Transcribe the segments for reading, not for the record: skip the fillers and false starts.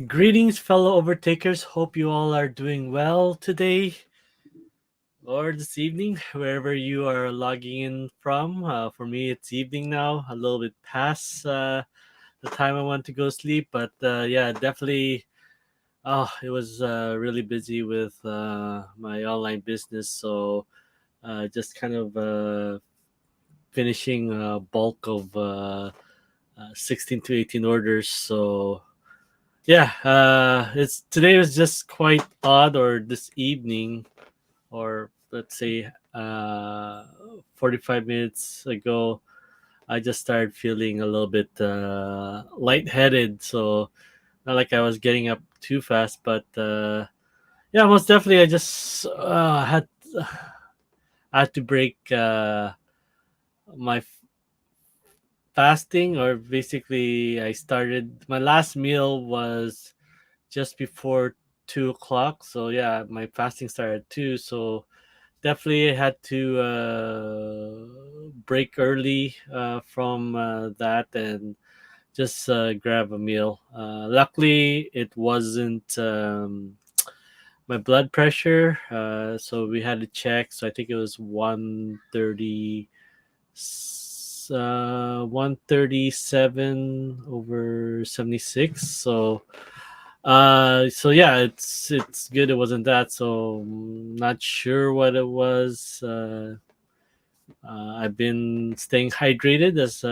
Greetings, fellow overtakers. Hope you all are doing well today or this evening, wherever you are logging in from. For me, it's evening now, a little bit past the time I want to go sleep. But yeah, definitely. Oh, it was really busy with my online business, so just kind of finishing a bulk of 16 to 18 orders. So yeah, it's today was just quite odd, or this evening, or let's say 45 minutes ago, I just started feeling a little bit lightheaded. So not like I was getting up too fast, but yeah, most definitely, I just had to break my fasting, or basically, I started my last meal was just before 2 o'clock. So yeah, my fasting started at 2. So definitely had to break early from that and just grab a meal. Luckily, it wasn't my blood pressure. So we had to check. So I think it was 130. 137 over 76. So yeah, it's good it wasn't that. So not sure what it was. I've been staying hydrated as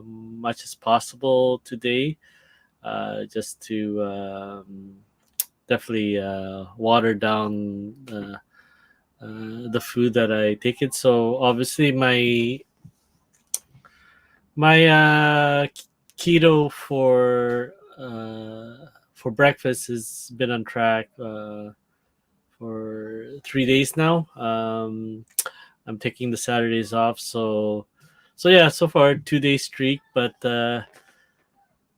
much as possible today, just to definitely water down the food that I take it. So obviously my keto for breakfast has been on track for 3 days now. I'm taking the Saturdays off, so yeah, so far 2 day streak, but yeah,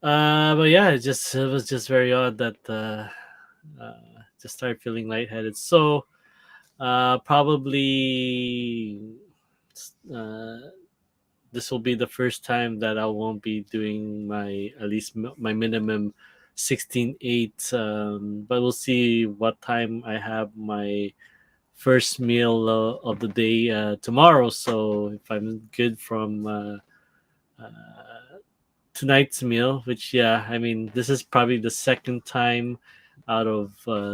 it was just very odd that uh, just started feeling lightheaded. So probably uh, this will be the first time that I won't be doing my at least my minimum 16:8. But we'll see what time I have my first meal of the day tomorrow. So if I'm good from tonight's meal, which yeah, I mean this is probably the second time out of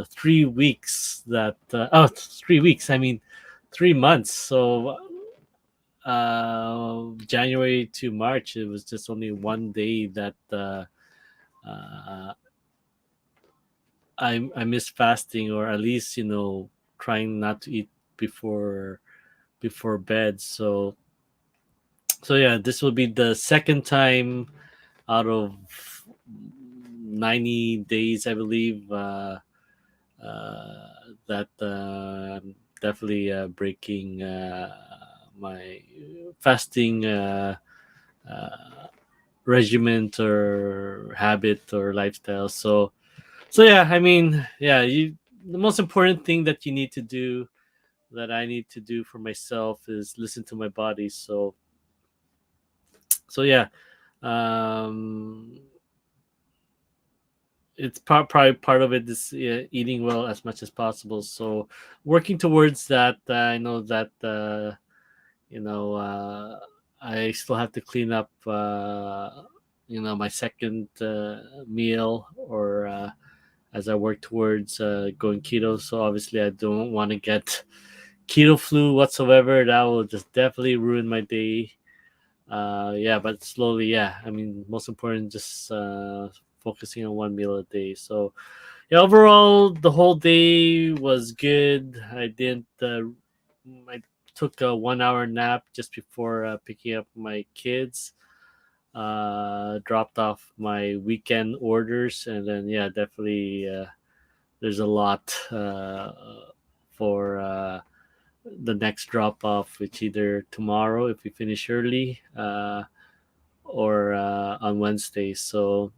3 weeks that 3 weeks. I mean 3 months. So January to March, it was just only one day that uh, I missed fasting, or at least trying not to eat before before bed. So yeah, this will be the second time out of 90 days, I believe, that I'm definitely breaking my fasting uh, regiment or habit or lifestyle. So yeah, I mean, yeah, you the most important thing that you need to do, that I need to do for myself, is listen to my body. So yeah, um it's probably part of it is eating well as much as possible. So working towards that. I know that you know I still have to clean up my second meal, or as I work towards going keto. So obviously I don't want to get keto flu whatsoever. That will just definitely ruin my day. Yeah, but slowly, yeah, I mean, most important, just focusing on one meal a day. So yeah, overall the whole day was good. I took a 1 hour nap just before picking up my kids, dropped off my weekend orders, and then yeah, definitely there's a lot for the next drop off, which either tomorrow if we finish early, or on Wednesday. So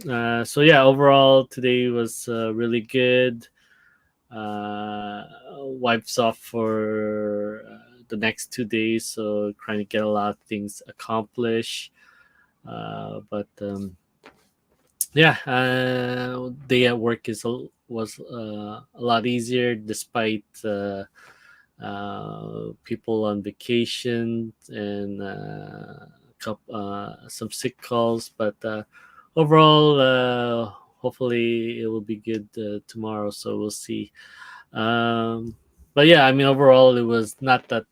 yeah, overall today was really good. Wipes off for the next 2 days, so trying to get a lot of things accomplished. But Yeah, day at work was a lot easier despite people on vacation and some sick calls. But overall, hopefully it will be good tomorrow. So we'll see. Um, but yeah, I mean, overall, it was not that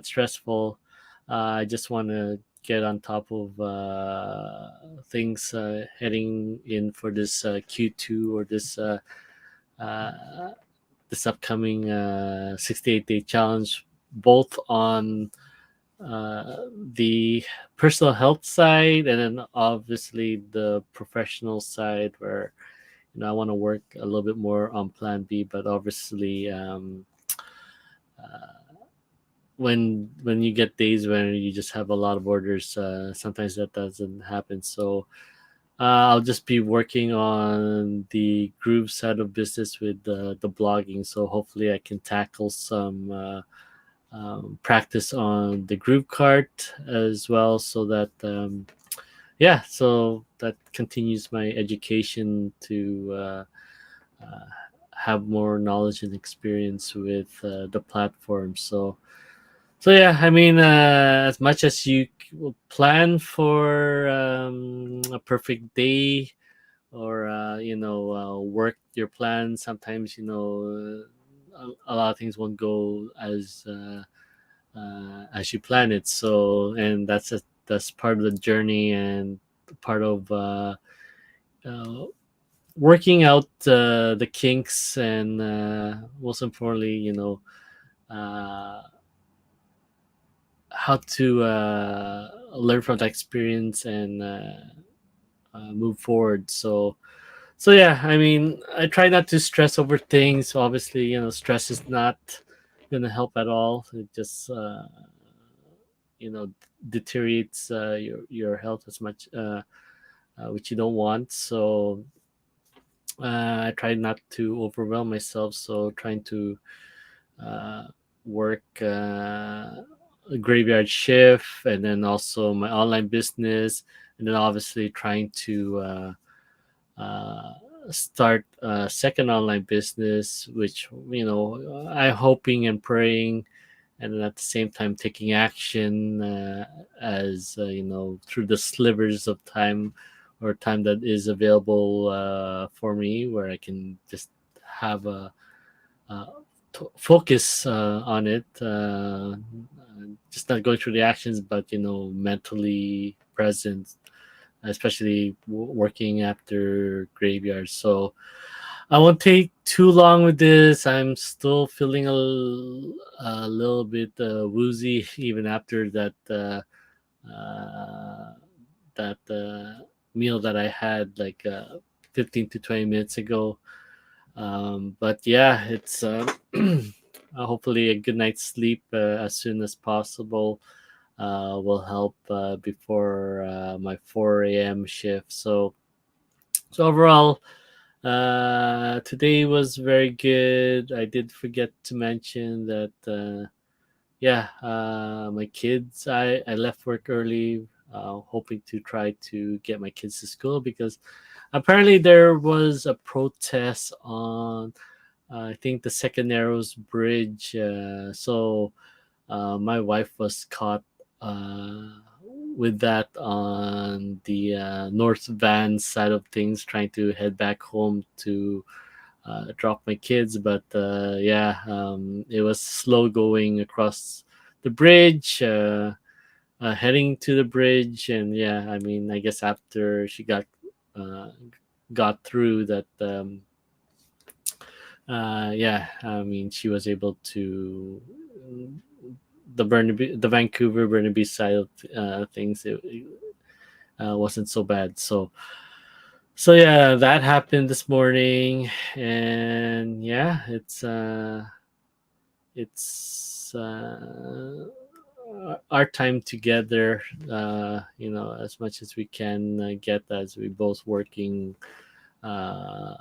stressful. I just want to get on top of things heading in for this Q2 or uh, this upcoming 68-day challenge, both on the personal health side and then obviously the professional side where I want to work a little bit more on plan B, but obviously when you get days when you just have a lot of orders, sometimes that doesn't happen. So I'll just be working on the groove side of business with the blogging. So hopefully I can tackle some practice on the groove cart as well, so that yeah, so that continues my education to uh, have more knowledge and experience with the platform. So yeah, I mean, as much as you will plan for a perfect day or work your plan, sometimes a lot of things won't go as you plan it. So, and that's part of the journey and part of uh, working out the kinks and most importantly, uh, how to learn from the experience and move forward. So yeah, I mean, I try not to stress over things. Obviously, stress is not gonna help at all. It just you know deteriorates your health as much, which you don't want. So I try not to overwhelm myself. So trying to uh, work a graveyard shift, and then also my online business, and then obviously trying to uh, start a second online business, which I'm hoping and praying, and then at the same time taking action as through the slivers of time or time that is available for me, where I can just have a uh, focus on it, just not going through the actions, but mentally present, especially working after graveyards. So I won't take too long with this. I'm still feeling a little bit woozy even after uh, that meal that I had like 15 to 20 minutes ago. But yeah, it's hopefully a good night's sleep as soon as possible will help before my 4 a.m. shift. So overall, today was very good. I did forget to mention that yeah, my kids. I left work early, hoping to try to get my kids to school because apparently there was a protest on I think the Second Narrows Bridge. So my wife was caught with that on the North Van side of things, trying to head back home to drop my kids. But yeah, it was slow going across the bridge. Heading to the bridge, and yeah, I mean, I guess after she uh, got through that, yeah, I mean, she was able to the Vancouver Burnaby side of things. It wasn't so bad. So yeah, that happened this morning, and yeah, it's our time together. As much as we can get, as Uh,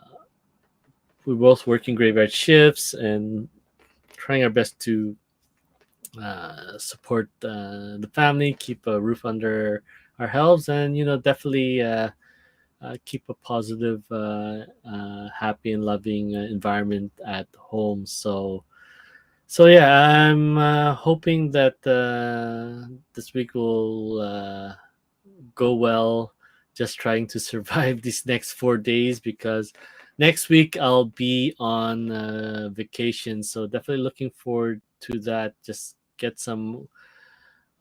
we're both working graveyard shifts and trying our best to support the family, keep a roof under our heads, and definitely keep a positive, happy and loving environment at home. So yeah, I'm hoping that this week will go well. Just trying to survive these next 4 days because next week I'll be on vacation. So definitely looking forward to that. Just get some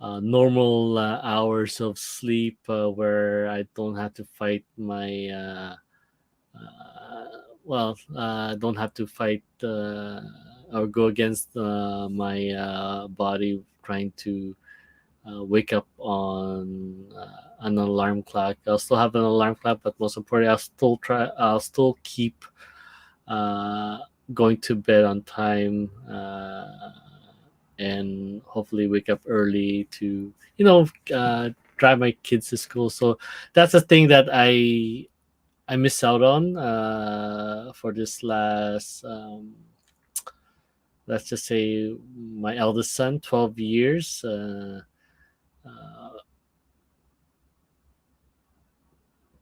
normal hours of sleep where I don't have to fight my don't have to fight or go against my body trying to wake up on an alarm clock. I'll still have an alarm clock, but most importantly, I'll still keep uh, going to bed on time, and hopefully wake up early to drive my kids to school. So that's the thing that I miss out on for this last, let's just say, my eldest son, 12 years. Uh,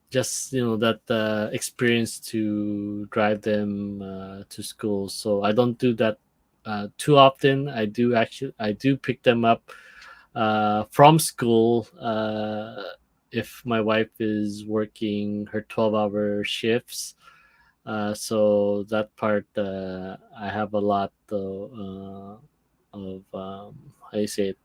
just that experience to drive them to school. So I don't do that too often. I do pick them up from school if my wife is working her 12-hour shifts. So that part, I have a lot of how you say it,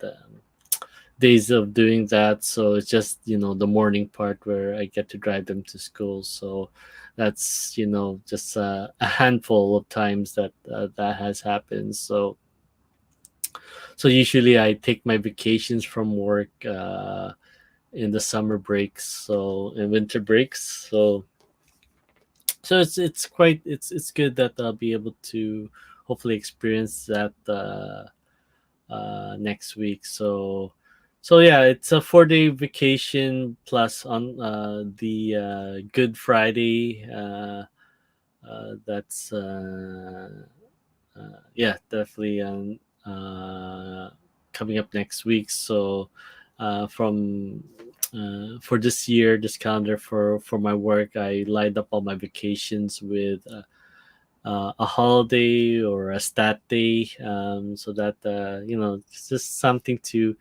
days of doing that. So it's just the morning part where I get to drive them to school. So that's just a handful of times that that has happened. So usually I take my vacations from work in the summer breaks, so in winter breaks. So it's quite it's good that I'll be able to hopefully experience that next week. So yeah, it's a 4 day vacation plus on the Good Friday. That's yeah, definitely coming up next week. So from for this year, this calendar for my work, I lined up all my vacations with a holiday or a stat day, so that it's just something to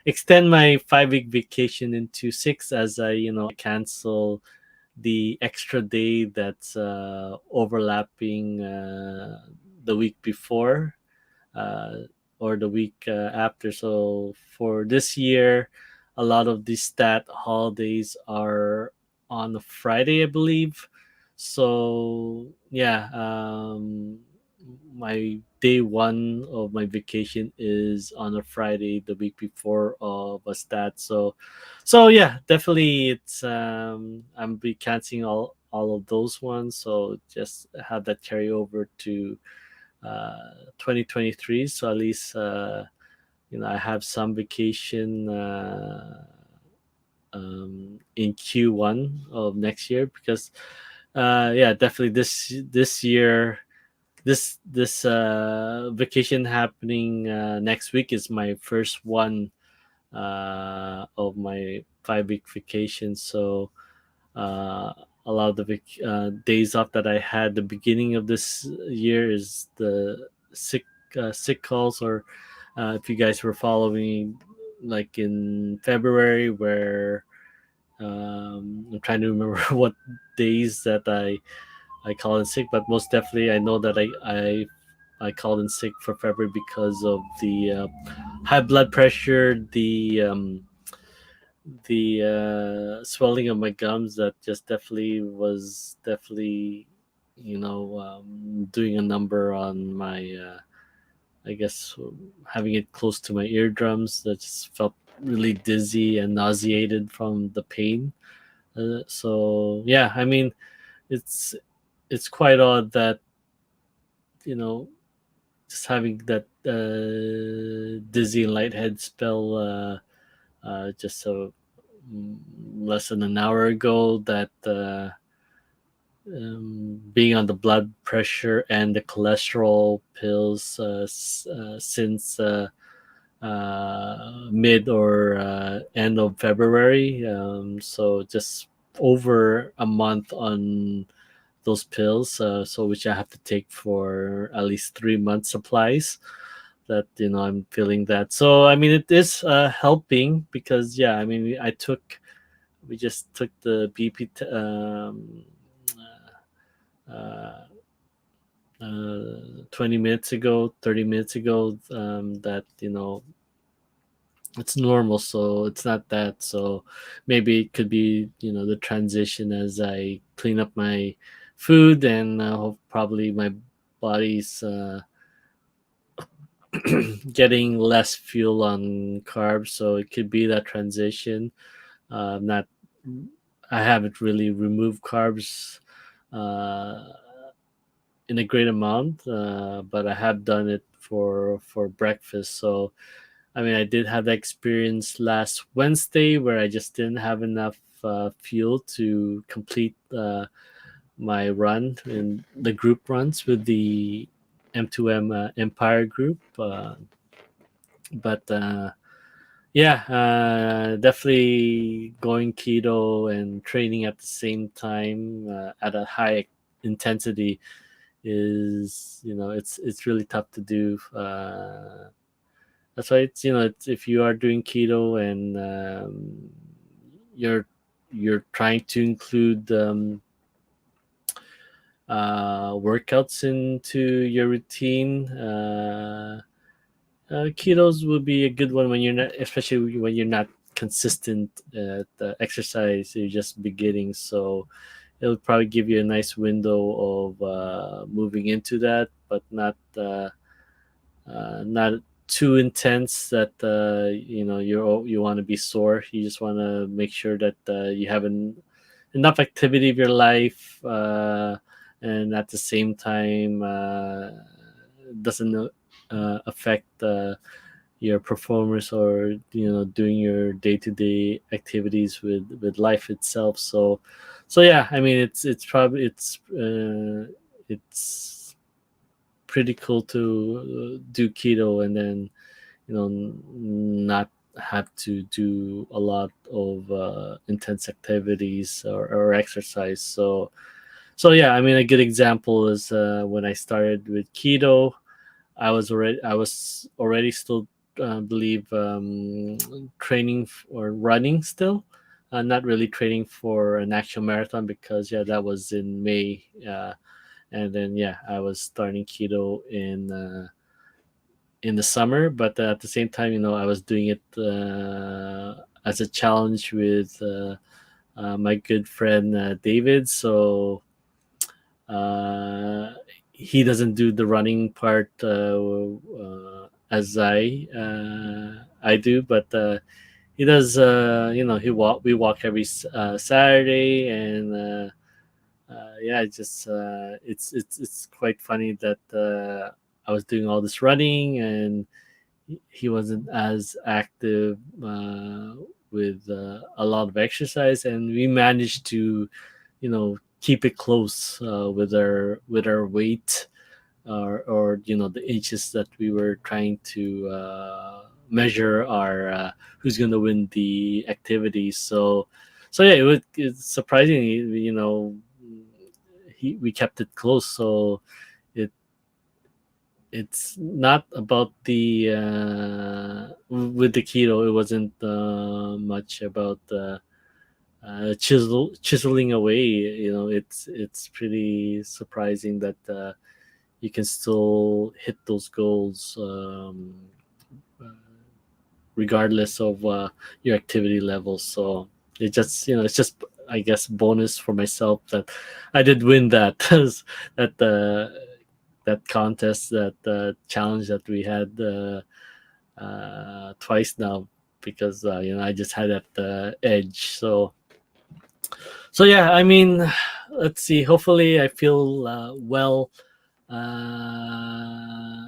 extend my 5 week vacation into six, as I cancel the extra day that's overlapping the week before, uh, or the week after. So for this year, a lot of these stat holidays are on a Friday, I believe. So yeah, my day one of my vacation is on a Friday, the week before of a stat. So yeah, definitely it's I'm be canceling all of those ones. So just have that carry over to 2023. So at least I have some vacation in Q1 of next year, because yeah, definitely this year, this vacation happening next week is my first one of my 5 week vacation. So uh, a lot of the days off that I had the beginning of this year is the sick calls, or if you guys were following, like in February, where I'm trying to remember what days that I called in sick, but most definitely I know that I called in sick for February because of the high blood pressure, the swelling of my gums that just definitely doing a number on my I guess having it close to my eardrums, that just felt really dizzy and nauseated from the pain. So yeah, I mean, it's it's quite odd that you know just having that dizzy and lighthead spell just so less than an hour ago, that being on the blood pressure and the cholesterol pills since mid or end of February. So just over a month on those pills, so which I have to take for at least 3 months supplies. That I'm feeling that. So I mean, it is helping because yeah, I mean, we just took the BP 20 minutes ago, 30 minutes ago. That it's normal, so it's not that. So maybe it could be the transition as I clean up my food, and probably my body's getting less fuel on carbs, so it could be that transition. Not I haven't really removed carbs uh, in a great amount, but I have done it for breakfast. So I mean, I did have that experience last Wednesday where I just didn't have enough fuel to complete my run in the group runs with the M2M Empire group. But Yeah, definitely going keto and training at the same time at a high intensity is it's really tough to do. That's why if you are doing keto and you're trying to include workouts into your routine. Ketos would be a good one when you're not, especially when you're not consistent at exercise. You're just beginning, so it'll probably give you a nice window of moving into that, but not too intense that you want to be sore. You just want to make sure that you have enough activity of your life, and at the same time doesn't affect your performance, or doing your day-to-day activities with life itself. So yeah, I mean, it's pretty cool to do keto and then not have to do a lot of intense activities or exercise. So yeah, I mean, a good example is when I started with keto. I was already still believe training or running still, not really training for an actual marathon because yeah, that was in May, and then yeah, I was starting keto in the summer, but at the same time, I was doing it as a challenge with my good friend David. So uh, he doesn't do the running part as I do, but he does. We walk every Saturday, and yeah, it's quite funny that I was doing all this running, and he wasn't as active with a lot of exercise, and we managed to keep it close with our weight, or the inches that we were trying to measure our who's going to win the activity. So yeah, it's surprising, we kept it close. So it it's not about the with the keto. It wasn't much about chiseling away. It's pretty surprising that you can still hit those goals, uh, regardless of your activity levels. So it's just, I guess, bonus for myself that I did win that that that contest, that challenge that we had twice now, because I just had that edge. So yeah, I mean, let's see. Hopefully, I feel well uh,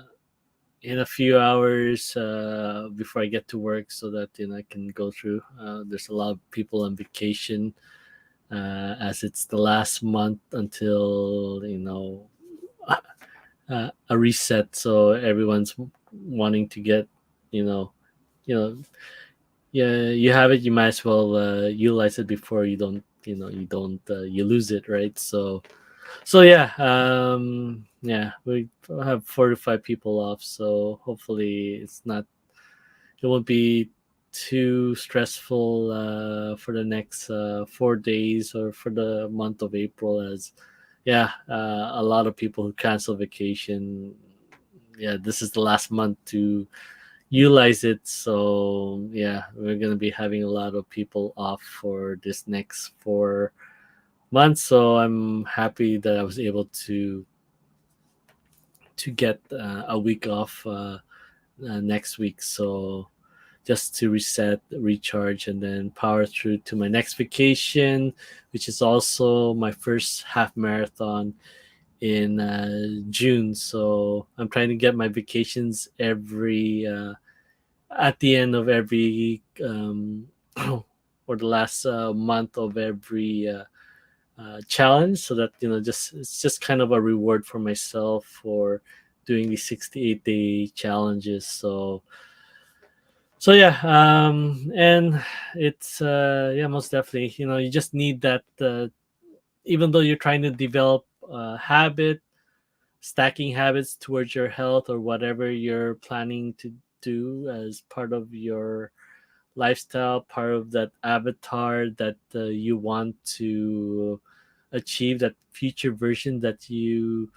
in a few hours before I get to work, so that I can go through. There's a lot of people on vacation, as it's the last month until a reset. So everyone's wanting to get you know you know yeah, you have it, you might as well utilize it before you don't you don't you lose it, right? So yeah, yeah, we have 4 to 5 people off, so hopefully it won't be too stressful for the next 4 days or for the month of April. As yeah, a lot of people who cancel vacation. Yeah, this is the last month to utilize it. So yeah, we're gonna be having a lot of people off for this next 4 months. So I'm happy that I was able to get a week off next week. So just to reset, recharge, and then power through to my next vacation, which is also my first half marathon in June. So I'm trying to get my vacations every at the end of every or the last month of every challenge, so that just it's just kind of a reward for myself for doing these 68-day challenges. So yeah, and it's yeah, most definitely, you just need that, even though you're trying to develop a habit, stacking habits towards your health or whatever you're planning to do as part of your lifestyle, part of that avatar that you want to achieve, that future version that you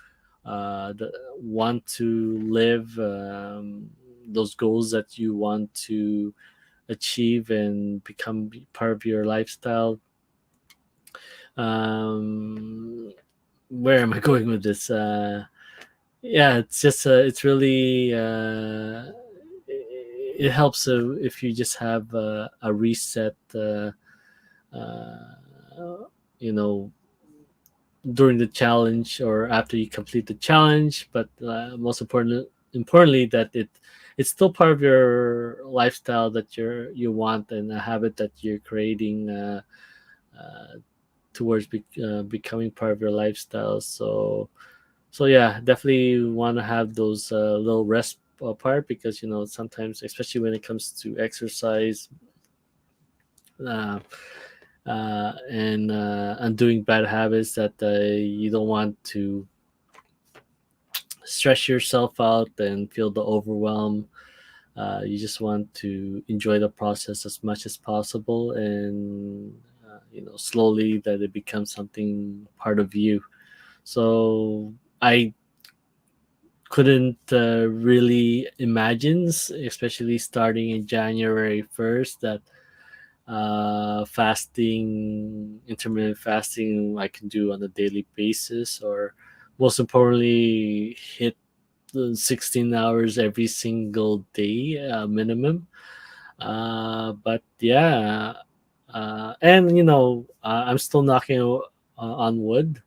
that want to live, those goals that you want to achieve and become part of your lifestyle. um where am I going with this? Yeah, it's just it's really it helps if you just have a reset, you know during the challenge or after you complete the challenge. But most importantly, that it's still part of your lifestyle that you want, and a habit that you're creating uh, towards becoming part of your lifestyle. So yeah, definitely want to have those little rest part, because sometimes, especially when it comes to exercise, uh, and doing bad habits, that you don't want to stress yourself out and feel the overwhelm. You just want to enjoy the process as much as possible, and slowly that it becomes something part of you. So I couldn't really imagine, especially starting in January 1st, that fasting, intermittent fasting, I can do on a daily basis, or most importantly, hit the 16 hours every single day minimum. But yeah, and I'm still knocking on wood,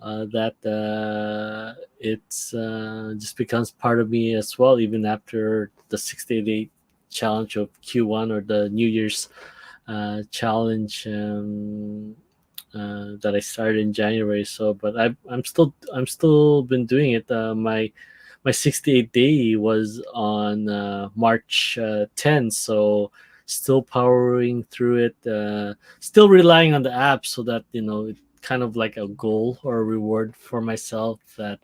that it's just becomes part of me as well, even after the 60-day challenge of Q1, or the New Year's challenge, that I started in January. So, but I'm still been doing it. My 68 day was on March 10th, so still powering through it. Still relying on the app, so that it kind of like a goal or a reward for myself, that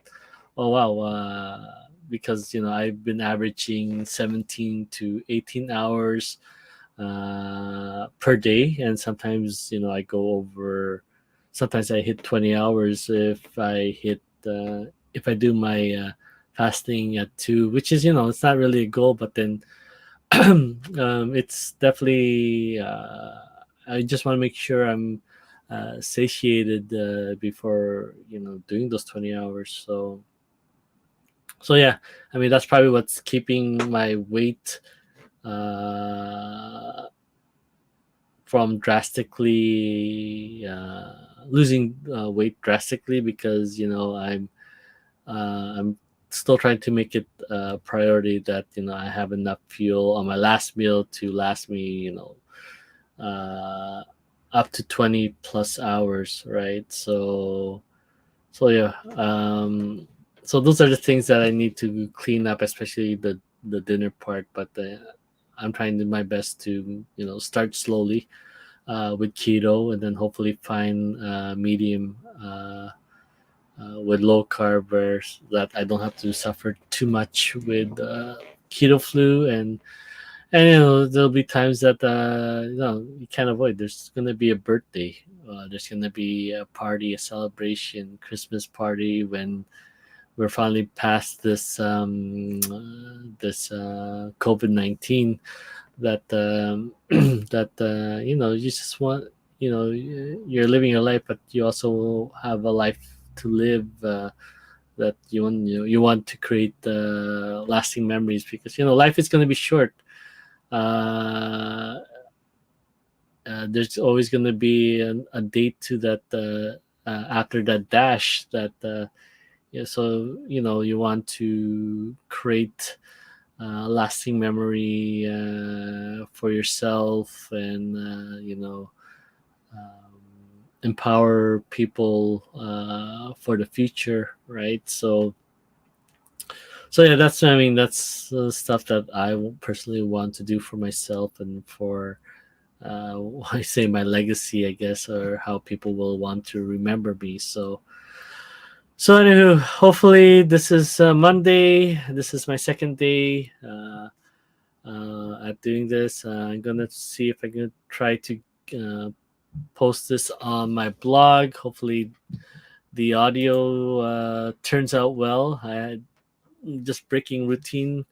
oh wow, because I've been averaging 17 to 18 hours per day, and sometimes I go over. Sometimes I hit 20 hours if I do my fasting at 2, which is it's not really a goal, but then it's definitely I just want to make sure I'm satiated before doing those 20 hours. So yeah, I mean, that's probably what's keeping my weight uh, from drastically losing weight drastically, because I'm still trying to make it a priority that I have enough fuel on my last meal to last me uh, up to 20 plus hours, right? So yeah, so those are the things that I need to clean up, especially the dinner part. But I'm trying to my best to start slowly, with keto, and then hopefully find medium with low carb, where that I don't have to suffer too much with keto flu. And there'll be times that you can't avoid. There's gonna be a birthday. There's gonna be a party, a celebration, Christmas party when we're finally past this COVID-19. That that you just want, you're living your life, but you also have a life to live. That you want to create lasting memories, because life is going to be short. uh, there's always going to be a date to that, after that dash, that yeah, so you want to create lasting memory for yourself, and um, empower people for the future, right? So yeah, that's stuff that personally want to do for myself, and for I say my legacy, I guess, or how people will want to remember me. So anywho, hopefully this is Monday. This is my second day at doing this. I'm gonna see if I can try to uh, post this on my blog. Hopefully the audio turns out well. Just breaking routine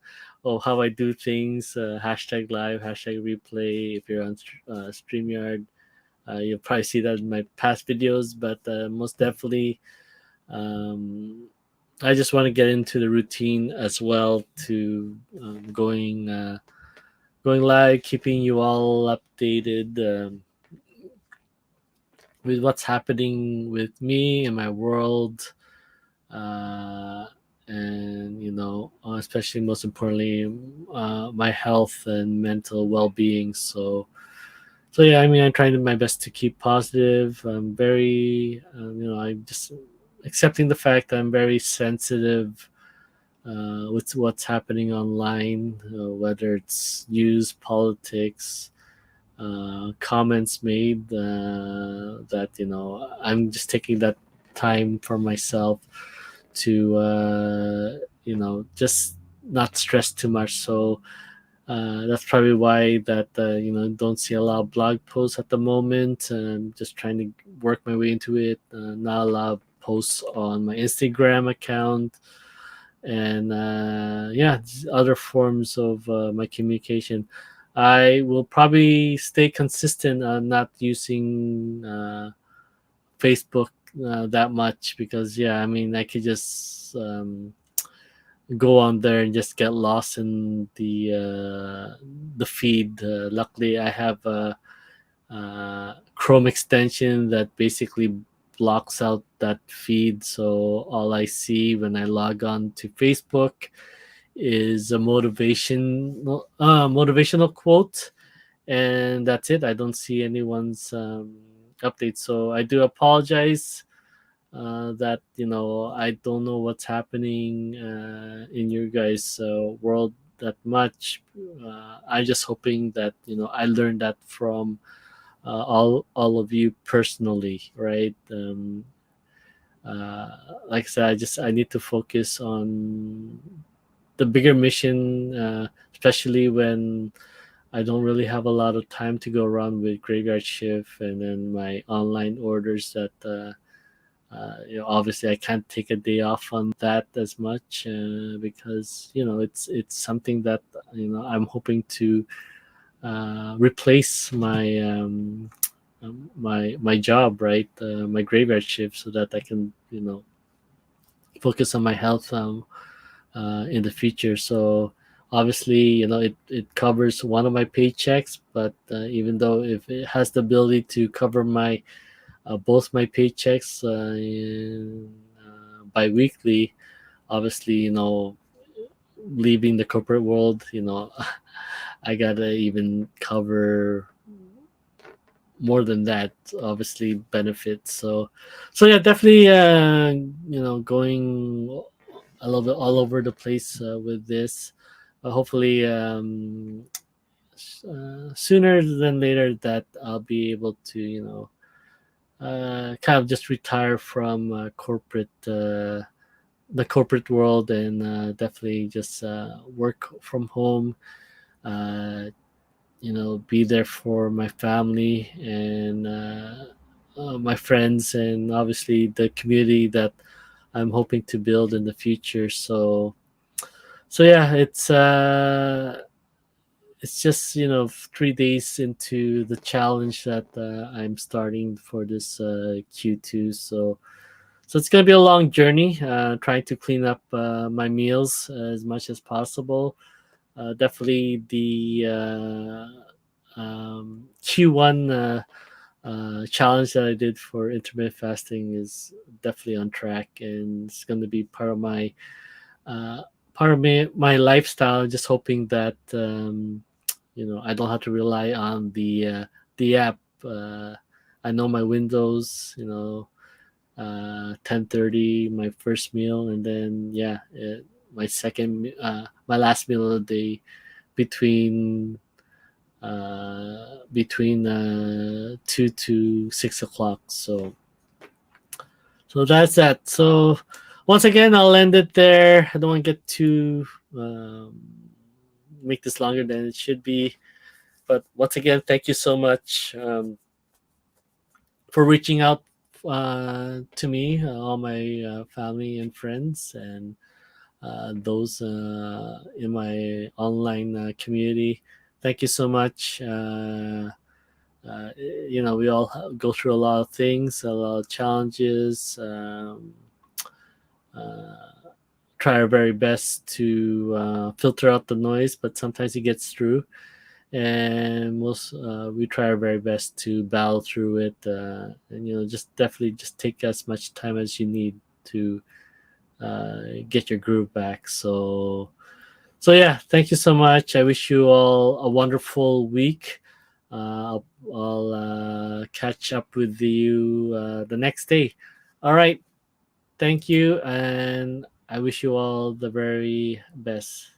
of how I do things. Hashtag live, hashtag replay. If you're on StreamYard, you'll probably see that in my past videos. But most definitely, um, I just want to get into the routine as well, to going live, keeping you all updated with what's happening with me and my world, uh, and especially most importantly, my health and mental well-being. So yeah, I'm trying my best to keep positive. I'm very, I'm just accepting the fact that I'm very sensitive with what's happening online, whether it's news, politics, comments made, that I'm just taking that time for myself to just not stress too much. So that's probably why that don't see a lot of blog posts at the moment. I'm just trying to work my way into it. Not a lot of posts on my Instagram account, and yeah, other forms of my communication. I will probably stay consistent on not using Facebook that much, because yeah, I could just go on there and just get lost in the feed. Luckily, I have a Chrome extension that basically blocks out that feed. So all I see when I log on to Facebook is a motivational quote, and that's it. I don't see anyone's updates. So I do apologize that I don't know what's happening in your guys' world that much. I'm just hoping that I learned that from all of you personally, right? Like I said, I need to focus on the bigger mission, especially when I don't really have a lot of time to go around with graveyard shift, and then my online orders that obviously I can't take a day off on that as much, because it's something that I'm hoping to replace my job, right? My graveyard shift, so that I can focus on my health in the future. So obviously, it covers one of my paychecks, but even though if it has the ability to cover my both my paychecks bi-weekly, obviously, leaving the corporate world, I gotta even cover more than that, obviously benefits. So yeah, definitely going a little bit all over the place with this. Hopefully, sooner than later that I'll be able to, kind of just retire from the corporate world, and definitely just work from home. Uh, be there for my family and my friends, and obviously the community that I'm hoping to build in the future. So yeah, it's just 3 days into the challenge that I'm starting for this Q2. So it's gonna be a long journey. Trying to clean up my meals as much as possible. Definitely the Q1 challenge that I did for intermittent fasting is definitely on track, and it's going to be uh, part of my lifestyle. Just hoping that I don't have to rely on the app. I know my windows. 10:30 my first meal, and then yeah, my last meal of the day between 2 to 6 o'clock. So that's that. So once again, I'll end it there. I don't want to get too um, make this longer than it should be. But once again, thank you so much for reaching out to me, all my family and friends, and those in my online community. Thank you so much. We all go through a lot of things, a lot of challenges. Uh, Try our very best to filter out the noise, but sometimes it gets through, and we try our very best to battle through it. And just definitely just take as much time as you need to get your groove back. So yeah, thank you so much. I wish you all a wonderful week. I'll catch up with you the next day. All right. Thank you, and I wish you all the very best.